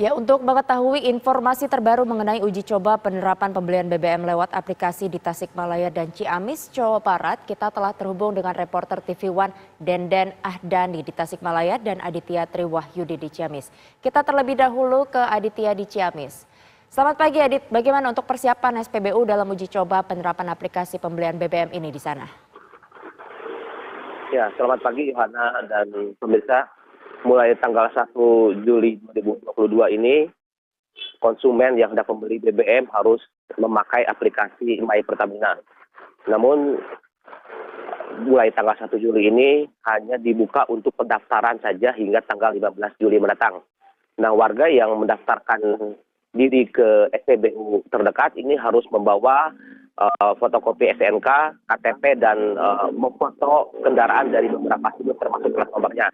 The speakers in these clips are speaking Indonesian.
Ya, untuk mengetahui informasi terbaru mengenai uji coba penerapan pembelian BBM lewat aplikasi di Tasikmalaya dan Ciamis, Jawa Barat, kita telah terhubung dengan reporter TV One Denden Ahdani di Tasikmalaya dan Aditya Triwahyudi di Ciamis. Kita terlebih dahulu ke Aditya di Ciamis. Selamat pagi Adit, bagaimana untuk persiapan SPBU dalam uji coba penerapan aplikasi pembelian BBM ini di sana? Ya, selamat pagi Yohana dan pemirsa. Mulai tanggal 1 Juli 2022 ini, konsumen yang hendak membeli BBM harus memakai aplikasi My Pertamina. Namun, mulai tanggal 1 Juli ini hanya dibuka untuk pendaftaran saja hingga tanggal 15 Juli mendatang. Nah, warga yang mendaftarkan diri ke SPBU terdekat ini harus membawa fotokopi SNK, KTP, dan memfoto kendaraan dari beberapa sudut termasuk plat nomornya.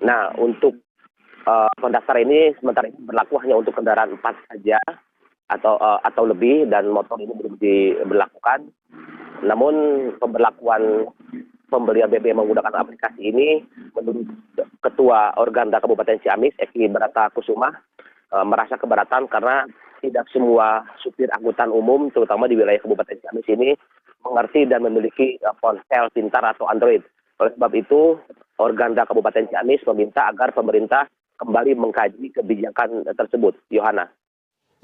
Nah, untuk pendaftaran ini sementara ini berlaku hanya untuk kendaraan 4 saja atau lebih, dan motor ini belum diberlakukan. Namun pemberlakuan pembelian BBM menggunakan aplikasi ini menurut Ketua Organda Kabupaten Ciamis, Eki Barata Kusuma, merasa keberatan karena tidak semua supir angkutan umum, terutama di wilayah Kabupaten Ciamis ini, mengerti dan memiliki ponsel pintar atau Android. Oleh sebab itu, Organda Kabupaten Ciamis meminta agar pemerintah kembali mengkaji kebijakan tersebut. Yohana.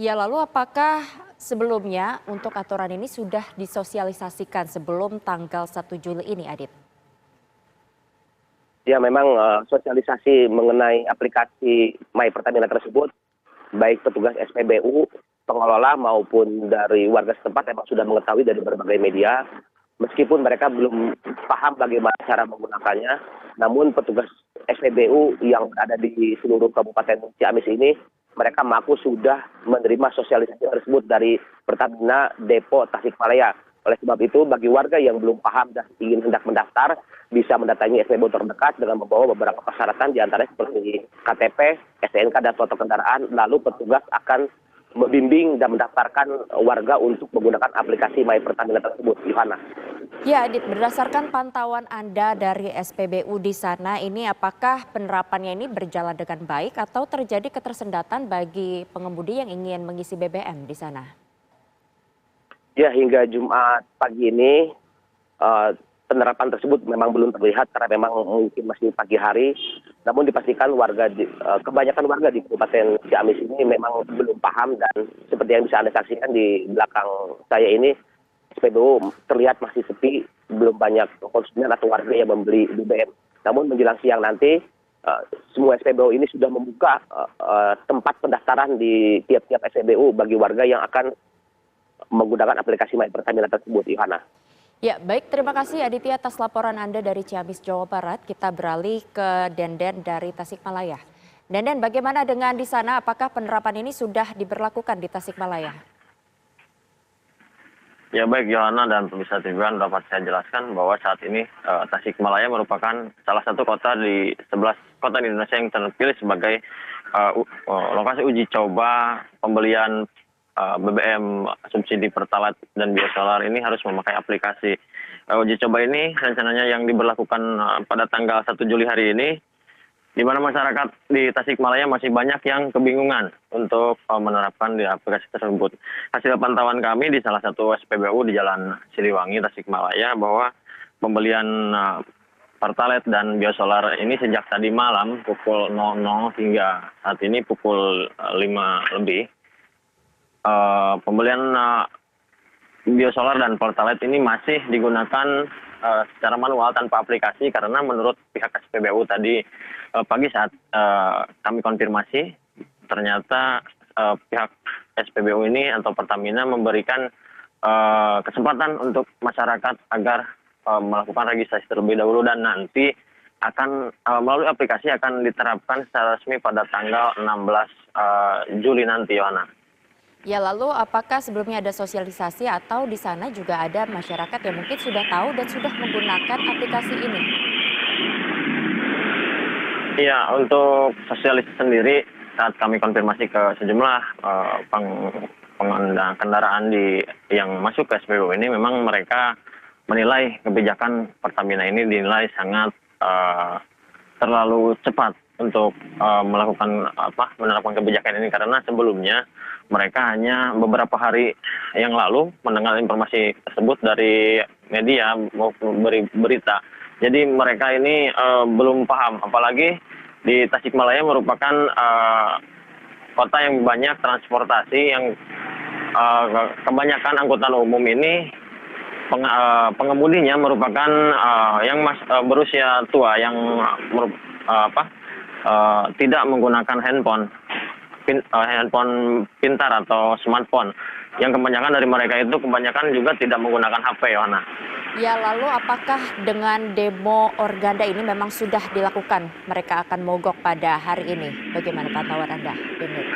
Ya, lalu apakah sebelumnya untuk aturan ini sudah disosialisasikan sebelum tanggal 1 Juli ini, Adit? Ya, memang sosialisasi mengenai aplikasi My Pertamina tersebut, baik petugas SPBU, pengelola maupun dari warga setempat memang sudah mengetahui dari berbagai media. Meskipun mereka belum paham bagaimana cara menggunakannya, namun petugas SPBU yang ada di seluruh Kabupaten Ciamis ini, mereka mengaku sudah menerima sosialisasi tersebut dari Pertamina Depo Tasikmalaya. Oleh sebab itu, bagi warga yang belum paham dan ingin hendak mendaftar, bisa mendatangi SPBU terdekat dengan membawa beberapa persyaratan, diantaranya seperti KTP, SNK, dan foto kendaraan. Lalu petugas akan membimbing dan mendaftarkan warga untuk menggunakan aplikasi My Pertamina tersebut. Yohana. Ya, Adit, berdasarkan pantauan Anda dari SPBU di sana, ini apakah penerapannya ini berjalan dengan baik atau terjadi ketersendatan bagi pengemudi yang ingin mengisi BBM di sana? Ya, hingga Jumat pagi ini penerapan tersebut memang belum terlihat karena memang mungkin masih pagi hari. Namun dipastikan kebanyakan warga di Kabupaten Ciamis ini memang belum paham, dan seperti yang bisa Anda saksikan di belakang saya ini, SPBU terlihat masih sepi, belum banyak konsumen atau warga yang membeli BBM. Namun menjelang siang nanti, semua SPBU ini sudah membuka tempat pendaftaran di tiap-tiap SPBU bagi warga yang akan menggunakan aplikasi My Pertamina tersebut, Yohana. Ya, baik, terima kasih Aditya atas laporan Anda dari Ciamis, Jawa Barat. Kita beralih ke Denden dari Tasikmalaya. Denden, bagaimana dengan di sana? Apakah penerapan ini sudah diberlakukan di Tasikmalaya? Ya, baik Yohana dan pemirsa TV One, dapat saya jelaskan bahwa saat ini Tasikmalaya merupakan salah satu kota di 11 kota di Indonesia yang terpilih sebagai lokasi uji coba pembelian BBM subsidi Pertalite dan biosolar ini harus memakai aplikasi. Uji coba ini rencananya yang diberlakukan pada tanggal 1 Juli hari ini, di mana masyarakat di Tasikmalaya masih banyak yang kebingungan untuk menerapkan di aplikasi tersebut. Hasil pantauan kami di salah satu SPBU di Jalan Siliwangi, Tasikmalaya, bahwa pembelian Pertalite dan biosolar ini sejak tadi malam pukul 00 hingga saat ini pukul 5 lebih. Pembelian biosolar dan Pertalite ini masih digunakan secara manual tanpa aplikasi, karena menurut pihak SPBU tadi pagi saat kami konfirmasi, ternyata pihak SPBU ini atau Pertamina memberikan kesempatan untuk masyarakat agar melakukan registrasi terlebih dahulu, dan nanti akan melalui aplikasi akan diterapkan secara resmi pada tanggal 16 Juli nanti, Yohana. Ya, lalu apakah sebelumnya ada sosialisasi atau di sana juga ada masyarakat yang mungkin sudah tahu dan sudah menggunakan aplikasi ini? Iya, untuk sosialisasi sendiri saat kami konfirmasi ke sejumlah pengendara kendaraan yang masuk ke SPBU ini, memang mereka menilai kebijakan Pertamina ini dinilai sangat terlalu cepat untuk melakukan menerapkan kebijakan ini, karena sebelumnya mereka hanya beberapa hari yang lalu mendengar informasi tersebut dari media maupun berita. Jadi mereka ini belum paham, apalagi di Tasikmalaya merupakan kota yang banyak transportasi, yang kebanyakan angkutan umum ini pengemudinya merupakan yang berusia tua, yang tidak menggunakan handphone pintar atau smartphone. Yang kebanyakan dari mereka itu juga tidak menggunakan HP, Yohana. Ya, lalu apakah dengan demo organda ini memang sudah dilakukan? Mereka akan mogok pada hari ini. Bagaimana pantauan Anda, Denden?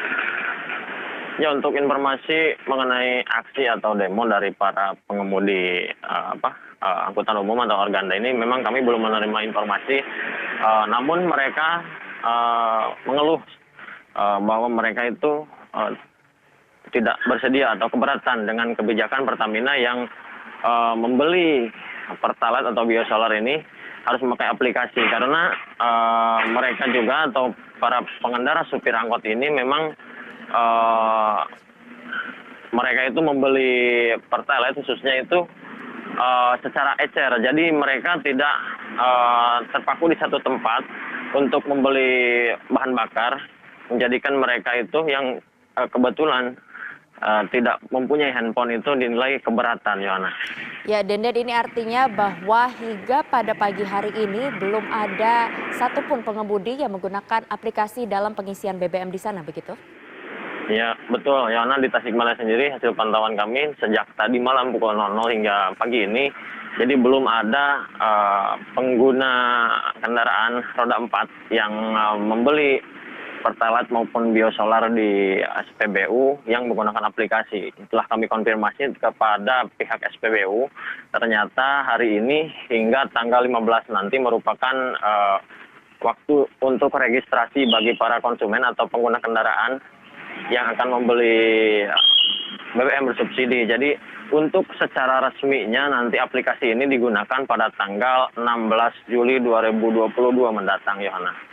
Ya, untuk informasi mengenai aksi atau demo dari para pengemudi angkutan umum atau organda ini, memang kami belum menerima informasi. Namun mereka mengeluh bahwa mereka itu tidak bersedia atau keberatan dengan kebijakan Pertamina yang membeli Pertalite atau biosolar ini harus memakai aplikasi, karena mereka juga atau para pengendara supir angkot ini memang mereka itu membeli Pertalite khususnya itu secara ecer. Jadi mereka tidak terpaku di satu tempat untuk membeli bahan bakar, menjadikan mereka itu yang kebetulan tidak mempunyai handphone itu dinilai keberatan, Yohana. Ya, Denden, ini artinya bahwa hingga pada pagi hari ini belum ada satupun pengemudi yang menggunakan aplikasi dalam pengisian BBM di sana, begitu? Ya, betul, Yohana. Di Tasikmalaya sendiri hasil pantauan kami sejak tadi malam pukul 00 hingga pagi ini, jadi belum ada pengguna kendaraan roda 4 yang membeli Pertalite maupun biosolar di SPBU yang menggunakan aplikasi. Setelah kami konfirmasi kepada pihak SPBU, ternyata hari ini hingga tanggal 15 nanti merupakan waktu untuk registrasi bagi para konsumen atau pengguna kendaraan yang akan membeli BBM bersubsidi. Jadi untuk secara resminya nanti aplikasi ini digunakan pada tanggal 16 Juli 2022 mendatang, Yohana.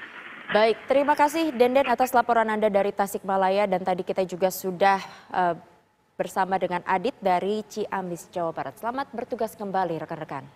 Baik, terima kasih Denden atas laporan Anda dari Tasikmalaya, dan tadi kita juga sudah bersama dengan Adit dari Ciamis, Jawa Barat. Selamat bertugas kembali rekan-rekan.